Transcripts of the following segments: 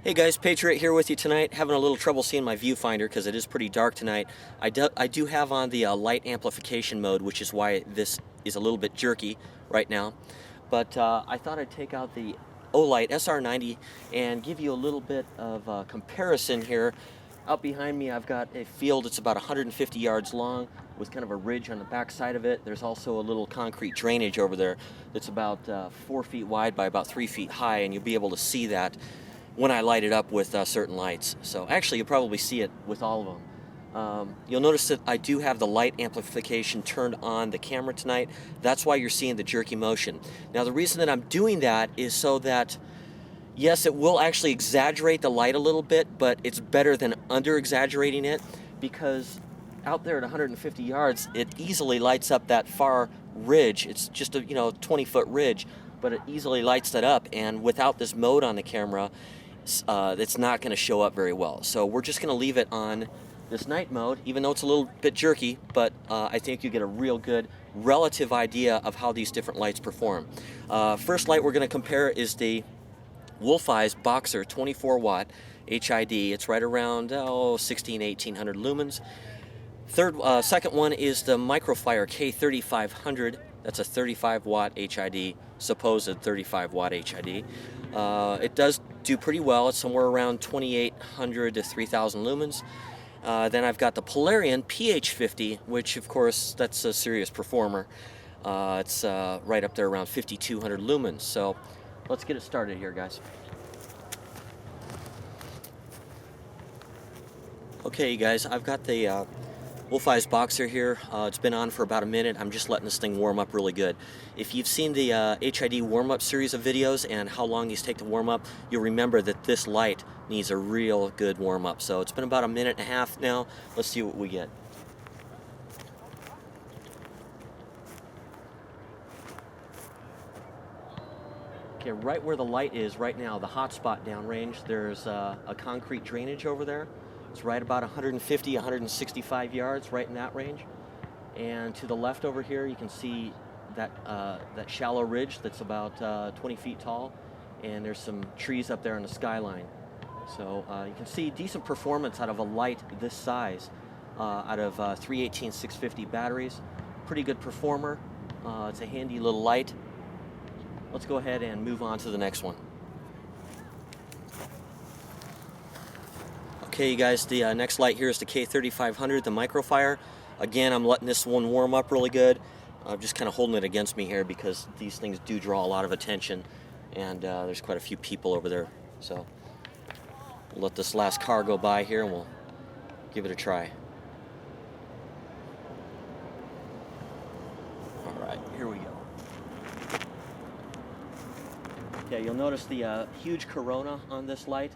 Hey guys, Patriot here with you tonight. Having a little trouble seeing my viewfinder because it is pretty dark tonight. I do have on the light amplification mode, which is why this is a little bit jerky right now. But I thought I'd take out the Olight SR90 and give you a little bit of comparison here. Out behind me I've got a field that's about 150 yards long with kind of a ridge on the back side of it. There's also a little concrete drainage over there that's about 4 feet wide by about 3 feet high, and you'll be able to see that when I light it up with certain lights. So actually you'll probably see it with all of them. You'll notice that I do have the light amplification turned on the camera tonight. That's why you're seeing the jerky motion. Now the reason that I'm doing that is so that, yes, it will actually exaggerate the light a little bit, but it's better than under-exaggerating it, because out there at 150 yards, it easily lights up that far ridge. It's just a 20-foot ridge, but it easily lights that up, and without this mode on the camera, it's not going to show up very well. So we're just going to leave it on this night mode, even though it's a little bit jerky, but I think you get a real good relative idea of how these different lights perform. First light we're going to compare is the Wolfeye's Boxer 24 watt HID. It's right around 1800 lumens. Second one is the Microfire K3500. That's a 35 watt HID, supposed 35 watt HID. It does do pretty well. It's somewhere around 2800 to 3000 lumens. Then I've got the Polarian PH50, which of course that's a serious performer. It's right up there around 5200 lumens. So let's get it started here, guys. Okay, you guys, I've got the Wolfeye's Boxer here. It's been on for about a minute. I'm just letting this thing warm up really good. If you've seen the HID warm-up series of videos and how long these take to warm up, you'll remember that this light needs a real good warm-up. So it's been about a minute and a half now. Let's see what we get. Okay, right where the light is right now, the hot spot downrange, there's a concrete drainage over there. It's right about 150, 165 yards, right in that range. And to the left over here, you can see that that shallow ridge that's about 20 feet tall, and there's some trees up there in the skyline. So you can see decent performance out of a light this size, out of 318-650 batteries. Pretty good performer. It's a handy little light. Let's go ahead and move on to the next one. Okay, you guys, the next light here is the K3500, the Microfire. Again, I'm letting this one warm up really good. I'm just kind of holding it against me here because these things do draw a lot of attention, and there's quite a few people over there. So we'll let this last car go by here and we'll give it a try. All right, here we go. Okay, you'll notice the huge corona on this light.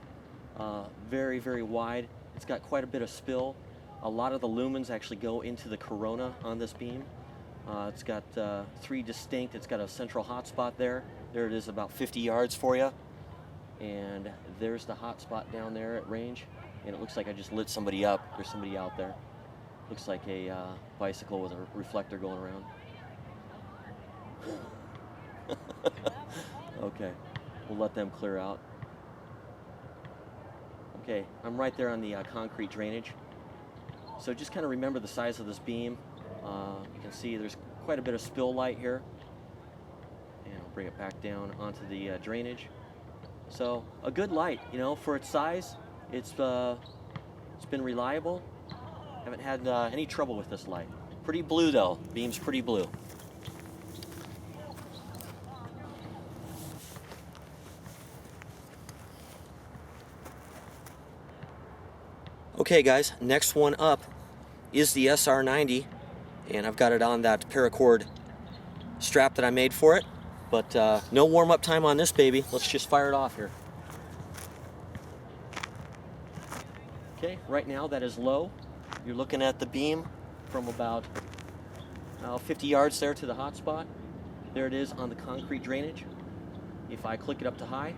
Very, very wide. It's got quite a bit of spill. A lot of the lumens actually go into the corona on this beam. It's got three distinct. It's got a central hotspot there. There it is, about 50 yards for you. And there's the hotspot down there at range. And it looks like I just lit somebody up. There's somebody out there. Looks like a bicycle with a reflector going around. Okay, we'll let them clear out. Okay, I'm right there on the concrete drainage. So just kind of remember the size of this beam. You can see there's quite a bit of spill light here. And I'll bring it back down onto the drainage. So a good light, for its size. It's been reliable. Haven't had any trouble with this light. Pretty blue though. Beam's pretty blue. Okay guys, next one up is the SR90, and I've got it on that paracord strap that I made for it, but no warm-up time on this baby. Let's just fire it off here. Okay, right now that is low. You're looking at the beam from about 50 yards there to the hot spot. There it is on the concrete drainage. If I click it up to high.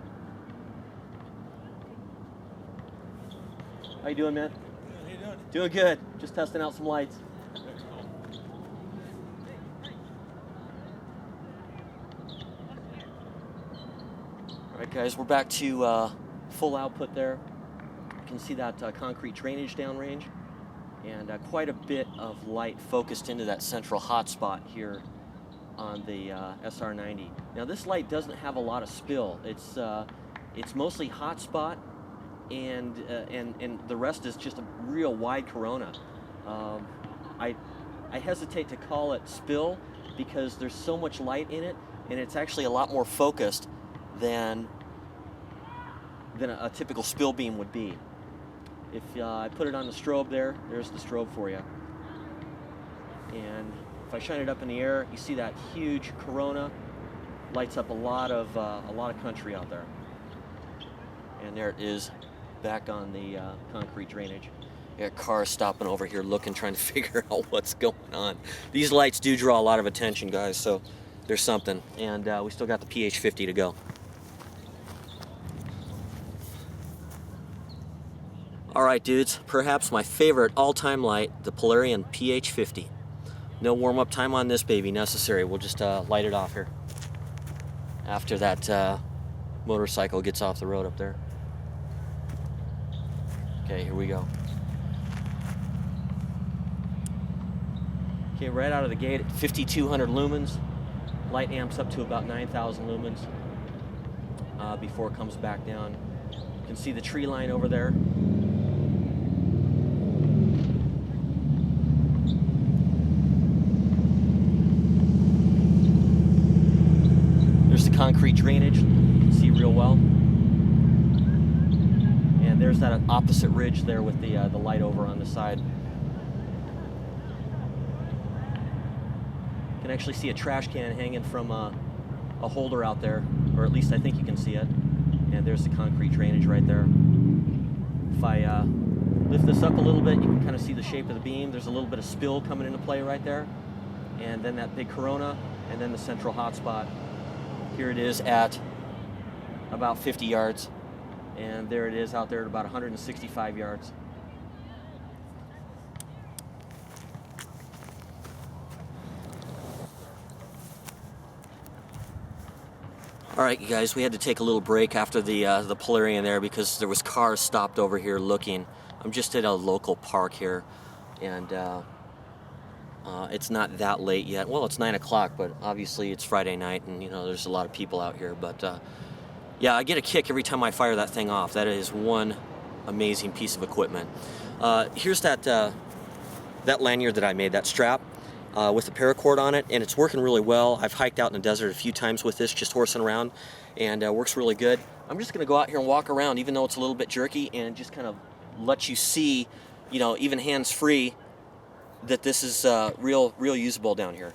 How you doing, man? Good. How you doing? Doing good. Just testing out some lights. All right, guys, we're back to full output there. You can see that concrete drainage downrange, and quite a bit of light focused into that central hotspot here on the SR90. Now this light doesn't have a lot of spill. It's mostly hotspot, and the rest is just a real wide corona. I hesitate to call it spill because there's so much light in it, and it's actually a lot more focused than a typical spill beam would be. If I put it on the strobe there's the strobe for you. And if I shine it up in the air, you see that huge corona lights up a lot of country out there. And there it is, back on the concrete drainage. You got cars stopping over here looking, trying to figure out what's going on. These lights do draw a lot of attention, guys, so there's something. And we still got the PH50 to go. Alright dudes, perhaps my favorite all-time light, the Polarian PH50. No warm-up time on this baby necessary. We'll just light it off here after that motorcycle gets off the road up there. Okay, here we go. Okay, right out of the gate at 5,200 lumens. Light amps up to about 9,000 lumens before it comes back down. You can see the tree line over there. There's the concrete drainage, you can see real well. And there's that opposite ridge there with the light over on the side. You can actually see a trash can hanging from a holder out there, or at least I think you can see it. And there's the concrete drainage right there. If I lift this up a little bit, you can kind of see the shape of the beam. There's a little bit of spill coming into play right there. And then that big corona, and then the central hotspot. Here it is at about 50 yards, and there it is out there at about 165 yards. All right, you guys, we had to take a little break after the Polarian there because there was cars stopped over here looking. I'm just at a local park here, and it's not that late yet. Well, it's 9 o'clock, but obviously it's Friday night, and you know there's a lot of people out here. But yeah, I get a kick every time I fire that thing off. That is one amazing piece of equipment. Here's that lanyard that I made, that strap with the paracord on it, and it's working really well. I've hiked out in the desert a few times with this, just horsing around, and works really good. I'm just going to go out here and walk around, even though it's a little bit jerky, and just kind of let you see, you know, even hands-free, that this is real usable down here.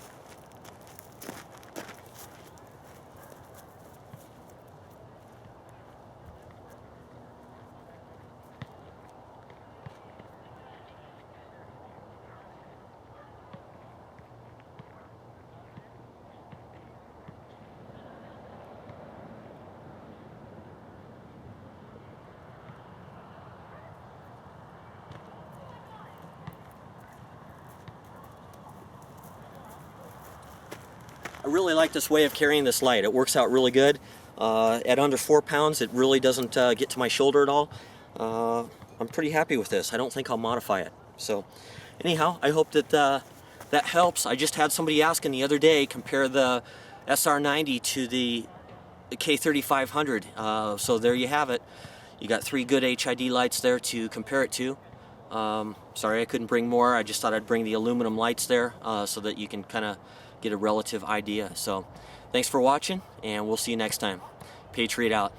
I really like this way of carrying this light. It works out really good. At under 4 pounds, it really doesn't get to my shoulder at all. I'm pretty happy with this. I don't think I'll modify it. So anyhow, I hope that that helps. I just had somebody asking the other day, compare the SR90 to the K3500. So there you have it. You got 3 good HID lights there to compare it to. Sorry I couldn't bring more. I just thought I'd bring the aluminum lights there so that you can kind of get a relative idea. So thanks for watching, and we'll see you next time. Patriot out.